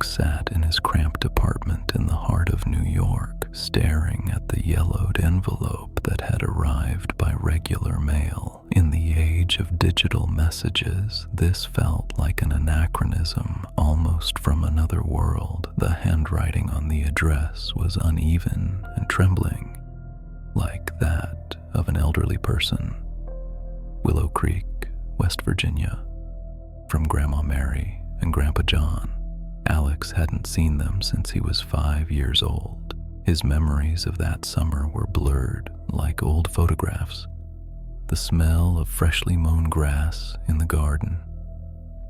Alex sat in his cramped apartment in the heart of New York, staring at the yellowed envelope that had arrived by regular mail. In the age of digital messages, this felt like an anachronism, almost from another world. The handwriting on the address was uneven and trembling, like that of an elderly person. Willow Creek, West Virginia. From Grandma Mary and Grandpa John. Alex hadn't seen them since he was 5 years old. His memories of that summer were blurred like old photographs. The smell of freshly mown grass in the garden,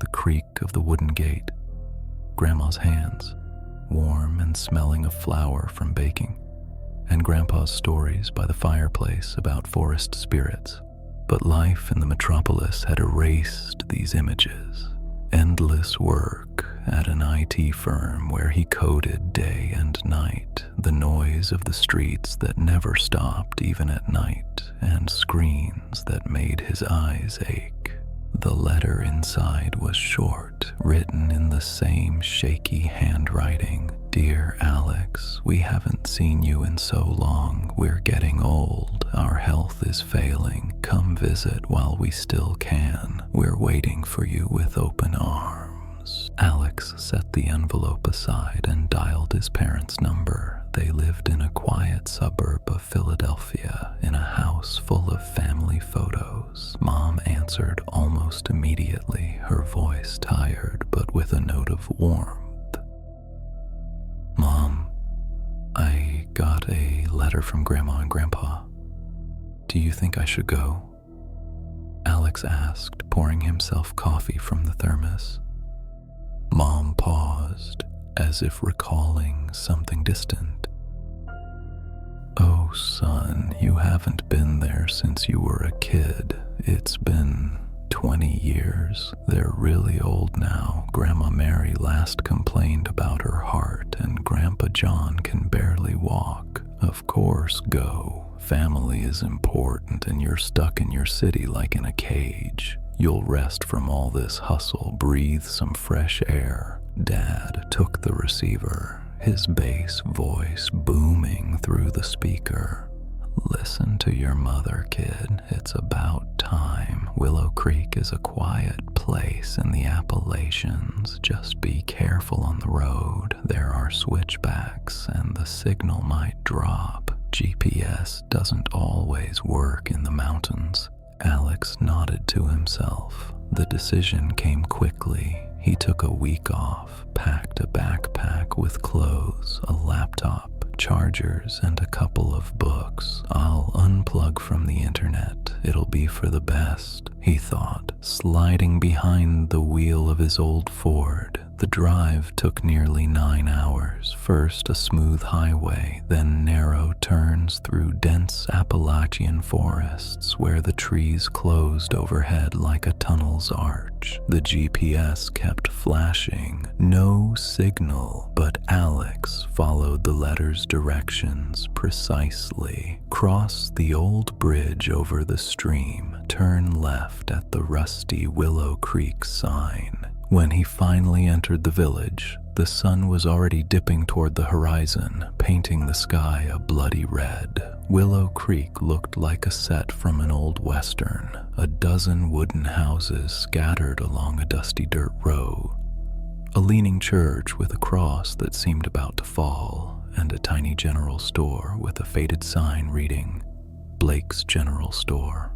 the creak of the wooden gate, Grandma's hands, warm and smelling of flour from baking, and Grandpa's stories by the fireplace about forest spirits. But life in the metropolis had erased these images. Endless work at an IT firm where he coded day and night, the noise of the streets that never stopped even at night, and screens that made his eyes ache. The letter inside was short, written in the same shaky handwriting. Dear Alex, we haven't seen you in so long. We're getting old. Our health is failing. Come visit while we still can. We're waiting for you with open arms. Alex set the envelope aside and dialed his parents' number. They lived in a quiet suburb of Philadelphia, in a house full of family photos. Mom answered almost immediately, her voice tired but with a note of warmth. Mom, I got a letter from Grandma and Grandpa. Do you think I should go? Alex asked, pouring himself coffee from the thermos. Mom paused, as if recalling something distant. Oh, son, you haven't been there since you were a kid. It's been 20 years. They're really old now. Grandma Mary last complained about her heart, and Grandpa John can barely walk. Of course, go. Family is important, and you're stuck in your city like in a cage. You'll rest from all this hustle, breathe some fresh air. Dad took the receiver, his bass voice booming through the speaker. Listen to your mother, kid. It's about time. Willow Creek is a quiet place in the Appalachians. Just be careful on the road. There are switchbacks and the signal might drop. GPS doesn't always work in the mountains. Alex nodded to himself. The decision came quickly. He took a week off, packed a backpack with clothes, a laptop, chargers, and a couple of books. I'll unplug from the internet. It'll be for the best, he thought, sliding behind the wheel of his old Ford. The drive took nearly 9 hours. First a smooth highway, then narrow turns through dense Appalachian forests where the trees closed overhead like a tunnel's arch. The GPS kept flashing. No signal, but Alex followed the letter's directions precisely. Cross the old bridge over the stream. Turn left at the rusty Willow Creek sign. When he finally entered the village, the sun was already dipping toward the horizon, painting the sky a bloody red. Willow Creek looked like a set from an old western, a dozen wooden houses scattered along a dusty dirt road, a leaning church with a cross that seemed about to fall, and a tiny general store with a faded sign reading, Blake's General Store.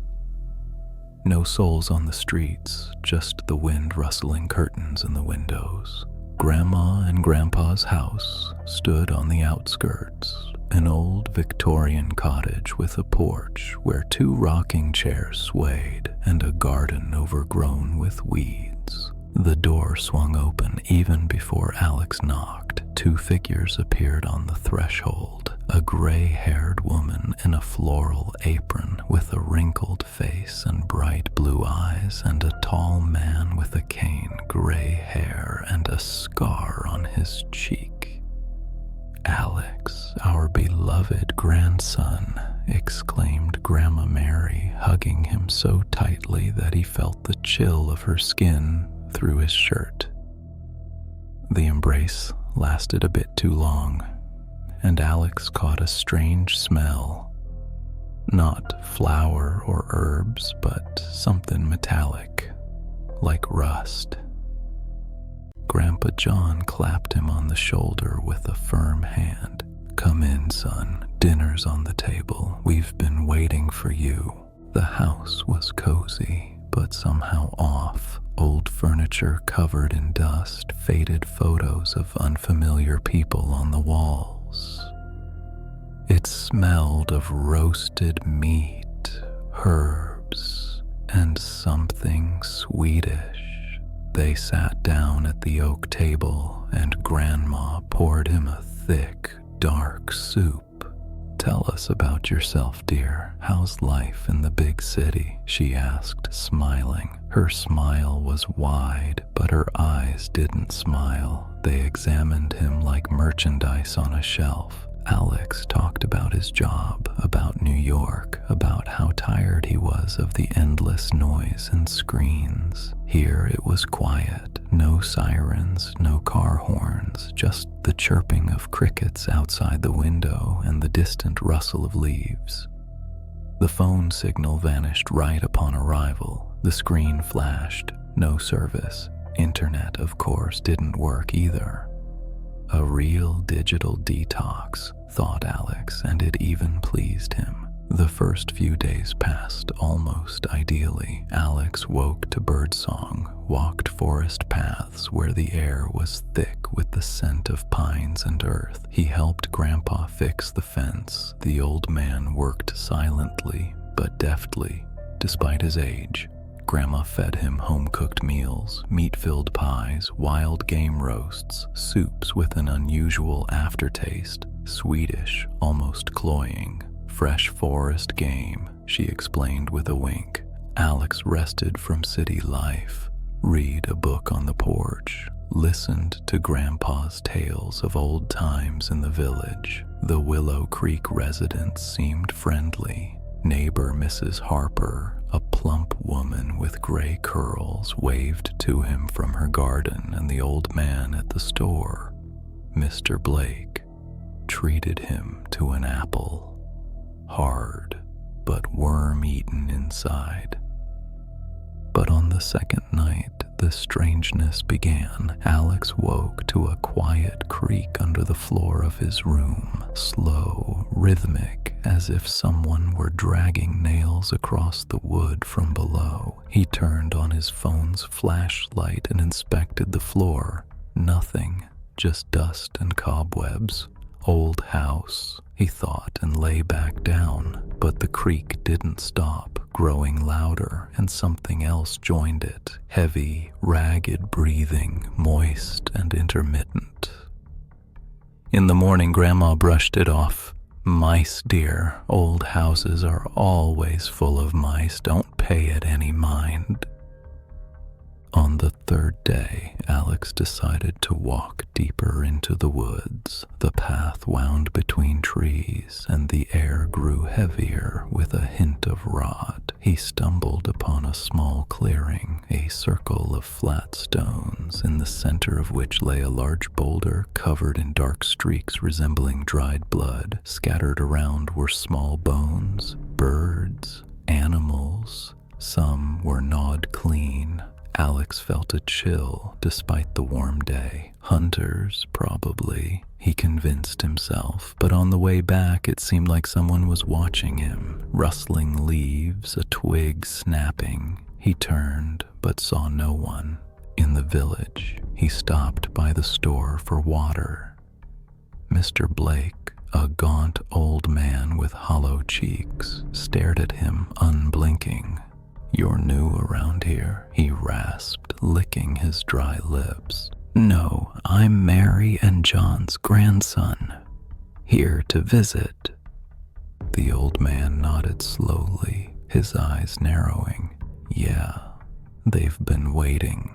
No souls on the streets, just the wind rustling curtains in the windows. Grandma and Grandpa's house stood on the outskirts, an old Victorian cottage with a porch where 2 rocking chairs swayed and a garden overgrown with weeds. The door swung open even before Alex knocked. 2 figures appeared on the threshold, a gray-haired woman in a floral apron with a wrinkled face and bright blue eyes, and a tall man with a cane, gray hair, and a scar on his cheek. Alex, our beloved grandson, exclaimed Grandma Mary, hugging him so tightly that he felt the chill of her skin through his shirt. The embrace lasted a bit too long, and Alex caught a strange smell. Not flour or herbs, but something metallic, like rust. Grandpa John clapped him on the shoulder with a firm hand. "Come in, son. Dinner's on the table. We've been waiting for you." The house was cozy, but somehow off. Old furniture covered in dust, faded photos of unfamiliar people on the walls. It smelled of roasted meat, herbs, and something Swedish. They sat down at the oak table, and Grandma poured him a thick, dark soup. "Tell us about yourself, dear. How's life in the big city?" she asked, smiling. Her smile was wide, but her eyes didn't smile. They examined him like merchandise on a shelf. Alex talked about his job, about New York, about how tired he was of the endless noise and screens. Here it was quiet, no sirens, no car horns, just the chirping of crickets outside the window and the distant rustle of leaves. The phone signal vanished right upon arrival. The screen flashed, no service. Internet, of course, didn't work either. A real digital detox, thought Alex, and it even pleased him. The first few days passed almost ideally. Alex woke to birdsong, walked forest paths where the air was thick with the scent of pines and earth. He helped Grandpa fix the fence. The old man worked silently but deftly, despite his age. Grandma fed him home-cooked meals, meat-filled pies, wild game roasts, soups with an unusual aftertaste, Swedish, almost cloying. "Fresh forest game," she explained with a wink. Alex rested from city life, read a book on the porch, listened to Grandpa's tales of old times in the village. The Willow Creek residents seemed friendly. Neighbor Mrs. Harper, a plump woman with gray curls, waved to him from her garden, and the old man at the store, Mr. Blake, treated him to an apple, hard but worm-eaten inside. But on the second night, the strangeness began. Alex woke to a quiet creak under the floor of his room, slow, rhythmic, as if someone were dragging nails across the wood from below. He turned on his phone's flashlight and inspected the floor. Nothing, just dust and cobwebs. Old house, he thought, and lay back down. But the creak didn't stop, growing louder, and something else joined it. Heavy, ragged breathing, moist and intermittent. In the morning, Grandma brushed it off. "Mice, dear. Old houses are always full of mice. Don't pay it any mind." On the third day, Alex decided to walk deeper into the woods. The path wound between trees, and the air grew heavier with a hint of rot. He stumbled upon a small clearing, a circle of flat stones, in the center of which lay a large boulder covered in dark streaks resembling dried blood. Scattered around were small bones, birds, animals. Some were gnawed clean. Alex felt a chill despite the warm day. Hunters, probably, he convinced himself, but on the way back it seemed like someone was watching him. Rustling leaves, a twig snapping. He turned, but saw no one. In the village, he stopped by the store for water. Mr. Blake, a gaunt old man with hollow cheeks, stared at him unblinking. "You're new around here," he rasped, licking his dry lips. "No, I'm Mary and John's grandson, here to visit." The old man nodded slowly, his eyes narrowing. "Yeah, they've been waiting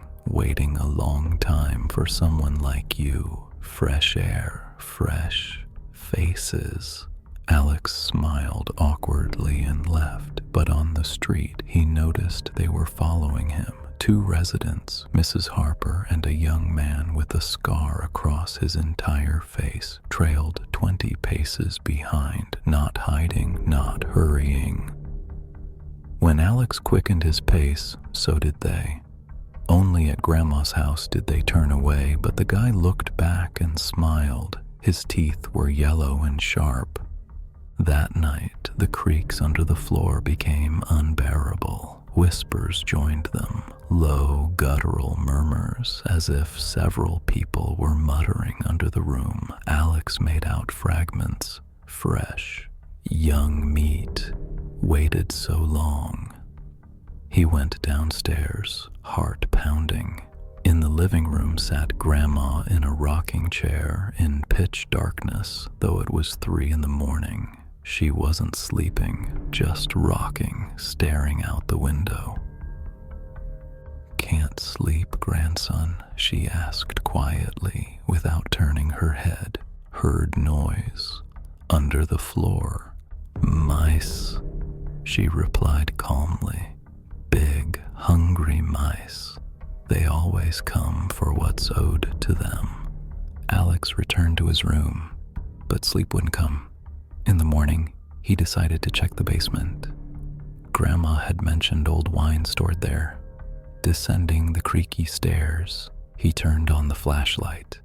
a long time for someone like you. Fresh air, fresh faces." Alex smiled awkwardly and left, but on the street he noticed they were following him. 2 residents, Mrs. Harper and a young man with a scar across his entire face, trailed 20 paces behind, not hiding, not hurrying. When Alex quickened his pace, so did they. Only at Grandma's house did they turn away, but the guy looked back and smiled. His teeth were yellow and sharp. That night, the creaks under the floor became unbearable. Whispers joined them, low, guttural murmurs, as if several people were muttering under the room. Alex made out fragments, fresh, young meat, waited so long. He went downstairs, heart pounding. In the living room sat Grandma in a rocking chair in pitch darkness, though it was 3 a.m. She wasn't sleeping, just rocking, staring out the window. "Can't sleep, grandson?" she asked quietly, without turning her head. Heard noise. Under the floor. "Mice," she replied calmly. "Big, hungry mice. They always come for what's owed to them." Alex returned to his room, but sleep wouldn't come. In the morning, he decided to check the basement. Grandma had mentioned old wine stored there. Descending the creaky stairs, he turned on the flashlight.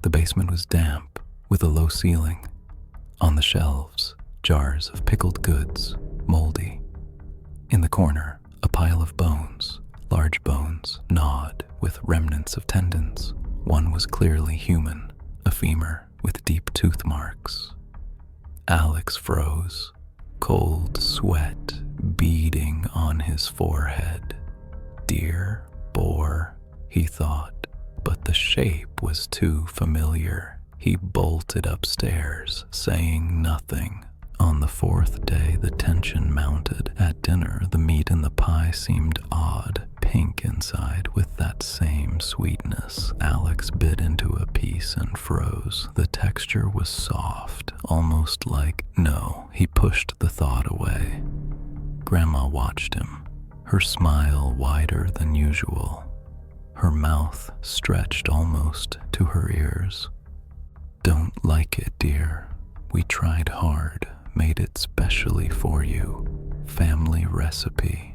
The basement was damp, with a low ceiling. On the shelves, jars of pickled goods, moldy. In the corner, a pile of bones, large bones, gnawed with remnants of tendons. One was clearly human, a femur with deep tooth marks. Alex froze, cold sweat beading on his forehead. Deer, boar, he thought, but the shape was too familiar. He bolted upstairs, saying nothing. On the 4th day, the tension mounted. At dinner, the meat in the pie seemed odd, pink inside with that same sweetness. Alex bit into a piece and froze. The texture was soft, almost like no. He pushed the thought away. Grandma watched him, her smile wider than usual, her mouth stretched almost to her ears. "Don't like it, dear. We tried hard, made it specially for you. Family recipe."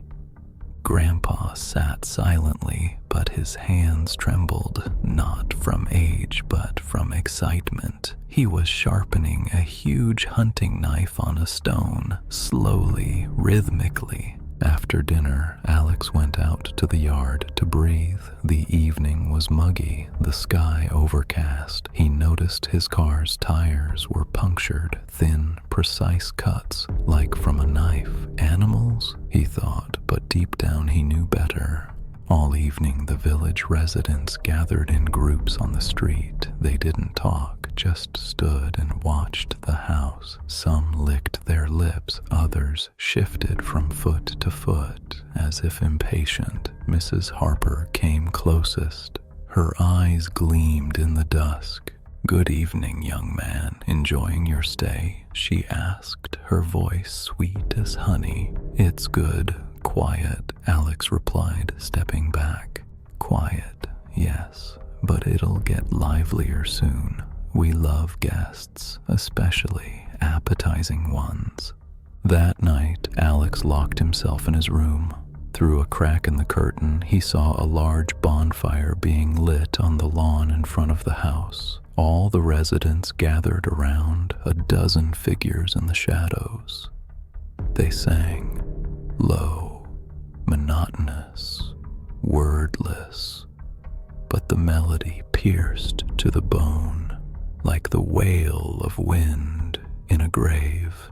Grandpa sat silently, but his hands trembled, not from age, but from excitement. He was sharpening a huge hunting knife on a stone, slowly, rhythmically. After dinner, Alex went out to the yard to breathe. The evening was muggy, the sky overcast. He noticed his car's tires were punctured, thin, precise cuts, like from a knife. Animals, he thought, but deep down he knew better. All evening, the village residents gathered in groups on the street. They didn't talk, just stood and watched the house. Some licked their lips, others shifted from foot to foot, as if impatient. Mrs. Harper came closest. Her eyes gleamed in the dusk. "Good evening, young man. Enjoying your stay?" she asked, her voice sweet as honey. "It's good. Quiet," Alex replied, stepping back. "Quiet, yes, but it'll get livelier soon. We love guests, especially appetizing ones." That night, Alex locked himself in his room. Through a crack in the curtain, he saw a large bonfire being lit on the lawn in front of the house. All the residents gathered around, a dozen figures in the shadows. They sang, low, monotonous, wordless, but the melody pierced to the bone, like the wail of wind in a grave.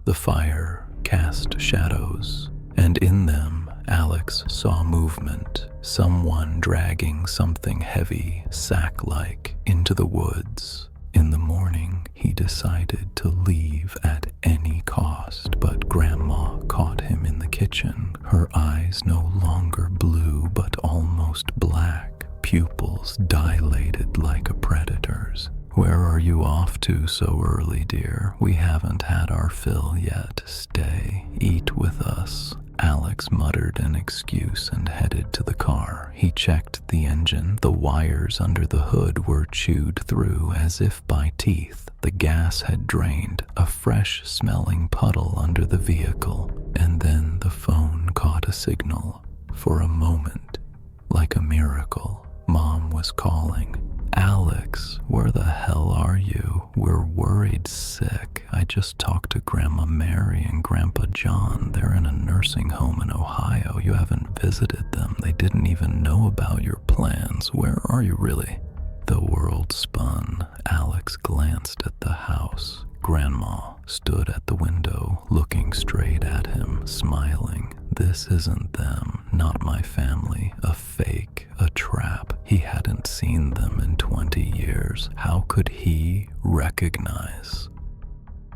The fire cast shadows, and in them Alex saw movement, someone dragging something heavy, sack-like, into the woods. In the morning, he decided to leave at any cost, but Grandma caught him in the kitchen, her eyes no longer blue but almost black, pupils dilated like a predator's. "Where are you off to so early, dear? We haven't had our fill yet. Stay, eat with us." Alex muttered an excuse and headed to the car. He checked the engine. The wires under the hood were chewed through as if by teeth. The gas had drained, a fresh-smelling puddle under the vehicle. And then the phone caught a signal. For a moment, like a miracle, Mom was calling. "Alex, where the hell are you? We're worried sick. I just talked to Grandma Mary and Grandpa John. They're in a nursing home in Ohio. You haven't visited them. They didn't even know about your plans. Where are you really?" The world spun. Alex glanced at the house. Grandma stood at the window, looking straight at him, smiling. This isn't them, not my family, a fake, a trap. He hadn't seen them in 20 years. How could he recognize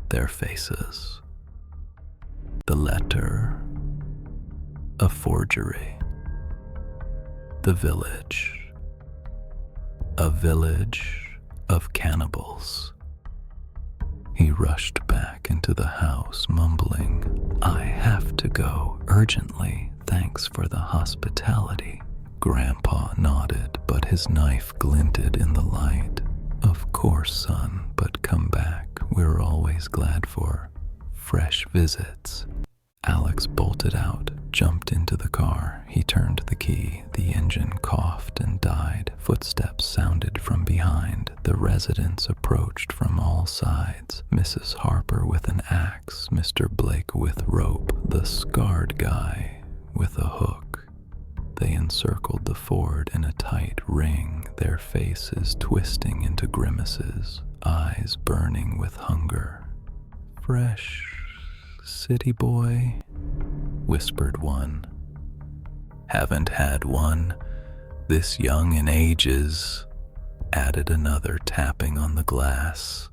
their faces? The letter, a forgery. The village, a village of cannibals. He rushed back into the house, mumbling, "I have to go urgently. Thanks for the hospitality." Grandpa nodded, but his knife glinted in the light. "Of course, son, but come back. We're always glad for fresh visits." Alex bolted out, jumped into the car. He turned the key. The engine coughed and died. Footsteps sounded from behind. The residents approached from all sides. Mrs. Harper with an axe, Mr. Blake with rope, the scarred guy with a hook. They encircled the Ford in a tight ring, their faces twisting into grimaces, eyes burning with hunger. "Fresh city boy," whispered one. "Haven't had one this young in ages," added another, tapping on the glass.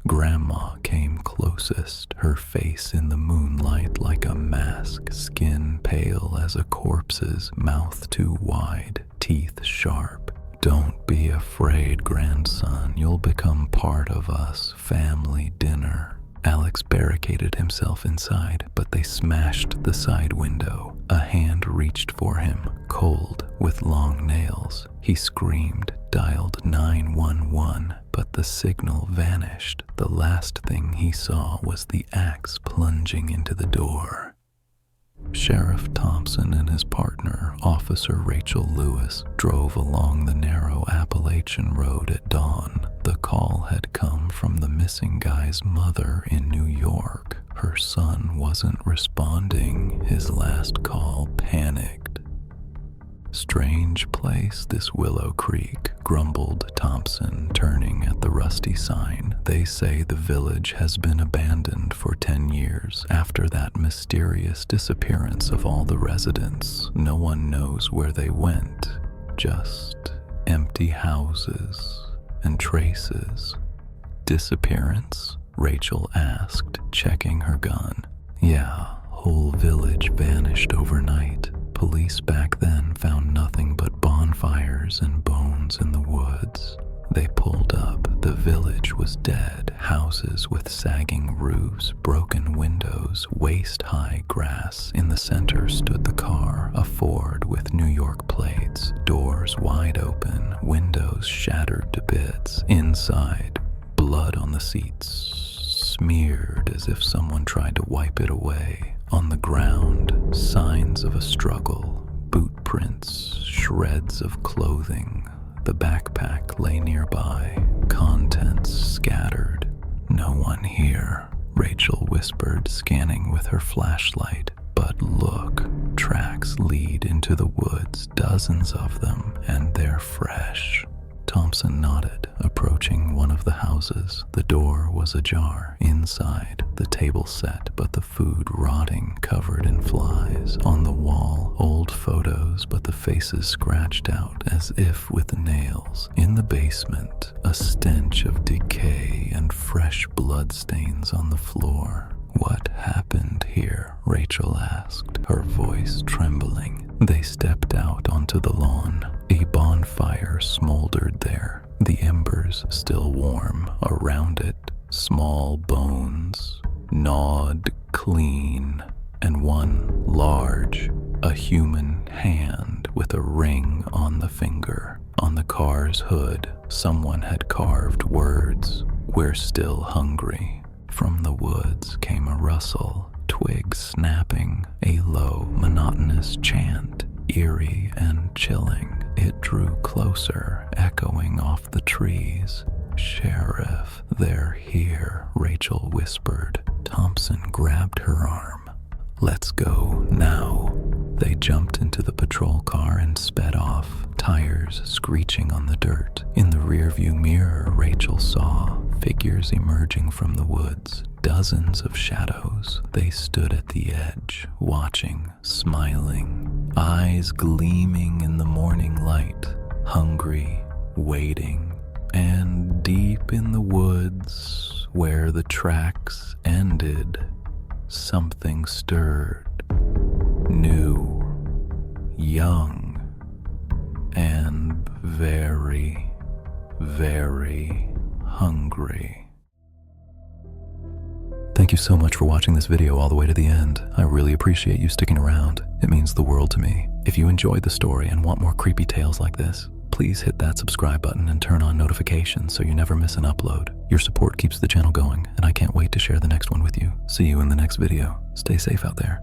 Grandma came closest, her face in the moonlight like a mask, skin pale as a corpse's, mouth too wide, teeth sharp. "Don't be afraid, grandson. You'll become part of us. Family dinner." Alex barricaded himself inside, but they smashed the side window. A hand reached for him, cold, with long nails. He screamed, dialed 911, but the signal vanished. The last thing he saw was the axe plunging into the door. Sheriff Thompson and his partner, Officer Rachel Lewis, drove along the narrow Appalachian road at dawn. The call had come from the missing guy's mother in New York. Her son wasn't responding. His last call panicked. "Strange place, this Willow Creek," grumbled Thompson, turning at the rusty sign. "They say the village has been abandoned for 10 years after that mysterious disappearance of all the residents. No one knows where they went. Just empty houses and traces." "Disappearance?" Rachel asked, checking her gun. "Yeah, whole village vanished overnight. Police back then found nothing but bonfires and bones in the woods. They pulled up. The village was dead. Houses with sagging roofs, broken windows, waist-high grass. In the center stood the car, a Ford with New York plates, doors wide open, windows shattered to bits. Inside, blood on the seats, smeared as if someone tried to wipe it away. On the ground, signs of a struggle, boot prints, shreds of clothing. The backpack lay nearby, contents scattered. "No one here," Rachel whispered, scanning with her flashlight. "But look, tracks lead into the woods, dozens of them, and they're fresh." Thompson nodded, approaching one of the houses. The door was ajar. Inside, the table set, but the food rotting, covered in flies. On the wall, old photos, but the faces scratched out as if with nails. In the basement, a stench of decay and fresh bloodstains on the floor. "What happened here?" Rachel asked, her voice trembling. They stepped out onto the lawn. A bonfire smoldered there, the embers still warm. Around it, small bones, gnawed clean. and one large, a human hand with a ring on the finger. On the car's hood, someone had carved words, "We're still hungry." From the woods came a rustle, twigs snapping, a low, monotonous chant, eerie and chilling. It drew closer, echoing off the trees. "Sheriff, they're here," Rachel whispered. Thompson grabbed her arm. "Let's go now." They jumped into the patrol car and sped off, tires screeching on the dirt. In the rearview mirror, Rachel saw figures emerging from the woods, dozens of shadows. They stood at the edge, watching, smiling, eyes gleaming in the morning light, hungry, waiting. And deep in the woods, where the tracks ended, something stirred. New, young, and very, very hungry. Thank you so much for watching this video all the way to the end. I really appreciate you sticking around. It means the world to me. If you enjoyed the story and want more creepy tales like this, please hit that subscribe button and turn on notifications so you never miss an upload. Your support keeps the channel going, and I can't wait to share the next one with you. See you in the next video. Stay safe out there.